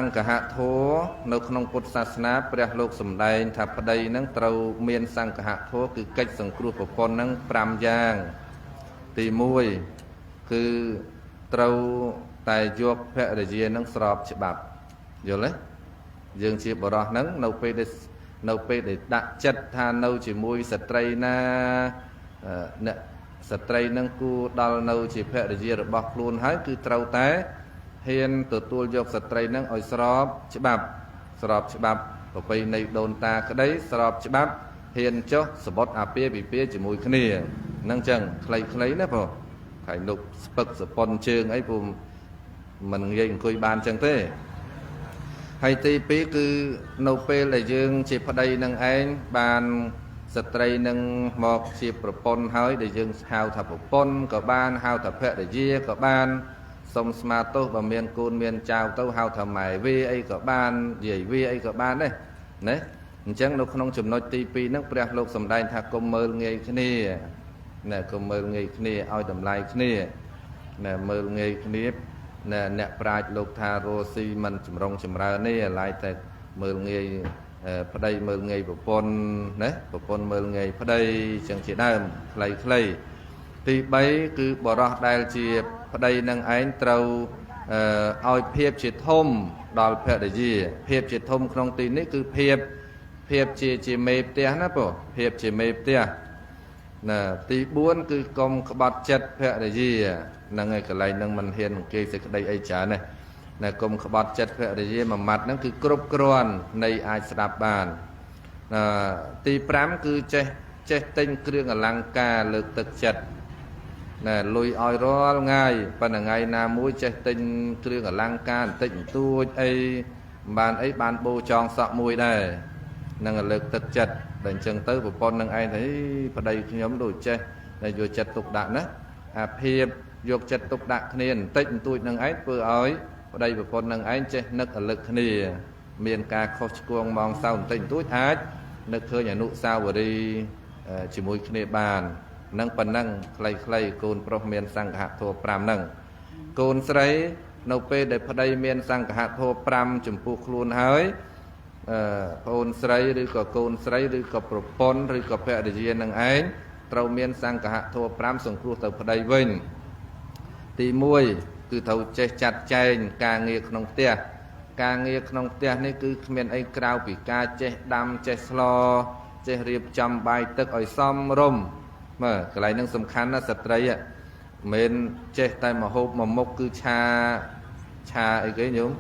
ង្ឃហធម៌នៅក្នុងពុទ្ធសាសនាព្រះលោកសម្ដែងថាប្តីនឹងត្រូវមានសង្ឃហធម៌គឺកិច្ចសង្គ្រោះប្រពន្ធនឹង5យ៉ាងទី1គឺត្រូវតែយកភរិយានឹងស្របច្បាប់យល់ទេយើងជាបរិសុទ្ធនឹងនៅពេលដែលដាក់ចិត្តថានៅជាមួយស្ត្រីណាអ្នកស្ត្រីនឹងគួរដល់នៅជាភរិយារបស់ខ្លួនហើយគឺត្រូវតែហ៊ានទទួលយកស្ត្រីនឹងឲ្យស្របច្បាប់ប្រពៃណីដូនតាក្តីស្របច្បាប់ហ៊ានចុះសបុតអាពាហ៍ពិពាហ៍ជាមួយគ្នាហ្នឹងចឹងខ្លីៗណាបងហើយលោកស្ពឹកសប៉ុនជើងអីពុំមិនងាយអង្គុយបានចឹងទេហើយទី2គឺនៅពេលដែលយើងជាប្តីនឹងឯងបានស្ត្រីនឹងមកជាប្រពន្ធហើយដែលយើងហៅថាប្រពន្ធក៏បានហៅថាភរិយាក៏បានសុំស្មាទោសបើមានកូនមានចៅទៅហៅថាម៉ែវាអីក៏បានយាយវាអីក៏បានដែរណាអញ្ចឹងនៅក្នុងចំណុចទី2ហ្នឹងព្រះលោកសម្ដែងថាកុំមើលងាយគ្នាណាកុំមើលងាយគ្នាឲ្យតម្លៃគ្នាណាមើលងាយគ្នាណាអ្នកប្រាជ្ញលោកថារស់ស៊ីមិនចម្រុងចម្រើននេះឡែកតែមើលងាយប្តីមើលងាយប្រពន្ធណាប្រពន្ធមើលងាយប្តីចឹងជាដើមខ្លីទី3គឺបរិសុទ្ធដែលជាប្តីនឹងឯងត្រូវឲ្យភាពជាធំដល់ភរិយាភាពជាធំក្នុងទីនេះគឺភាពជាមេផ្ទះណាបងភាពជាមេផ្ទះណាទី4គឺកុំក្បត់ចិត្តភរិយាហ្នឹងឯងកន្លែងហ្នឹងមិនហ៊ានអង្គេសេចក្តីអីច្រើនណាណាកុំក្បត់ចិត្តភរិយាមួយម៉ាត់ហ្នឹងគឺគ្រប់គ្រាន់នៃអាចស្ដាប់បានទី5គឺចេះទិញគ្រឿងអលង្ការលើកទឹកចិត្តណាលុយឲ្យរាល់ថ្ងៃប៉ុន្តែថ្ងៃណាមួយចេះទិញគ្រឿងអលង្ការបន្តិចបន្តួចអីបានបូចងសក់មួយដែរនឹងលើកទឹកចិត្តតែអញ្ចឹងទៅប្រពន្ធនឹងឯងថាប្តីខ្ញុំដូចចេះតែយកចិត្តទុកដាក់ណាអាភាពយកចិត្តទុកដាក់គ្នាបន្តិចបន្តួចនឹងឯងធ្វើឲ្យប្តីប្រពន្ធនឹងឯងចេះនឹករលឹកគ្នាមានការខុសឆ្គងមងសៅបន្តិចបន្តួចអាចនឹកឃើញអនុស្សាវរីយ៍ជាមួយគ្នាបាននឹងប៉ុណ្ណឹងខ្លីៗកូនប្រុសមានសង្ឃហធម៌5ហ្នឹងកូនស្រីនៅពេលដែលប្តីមានសង្ឃហធម៌5ចំពោះខ្លួនហើយប្អូនស្រីឬក៏កូនស្រីឬក៏ប្រពន្ធឬក៏ភរិយានឹងឯងត្រូវមានសង្ឃហធម៌5សង្គ្រោះទៅប្តីវិញទី1គឺត្រូវចេះចាត់ចែងការងារក្នុងផ្ទះការងារក្នុងផ្ទះនេះគឺគ្មានអីក្រៅពីការចេះដាំចេះស្លចេះរៀបចំបាយទឹកឲ្យសមរម្យមើលកន្លែងហ្នឹងសំខាន់ណាស្ត្រីមិនចេះតែមហូបមួយមុខគឺឆាអីគេញោម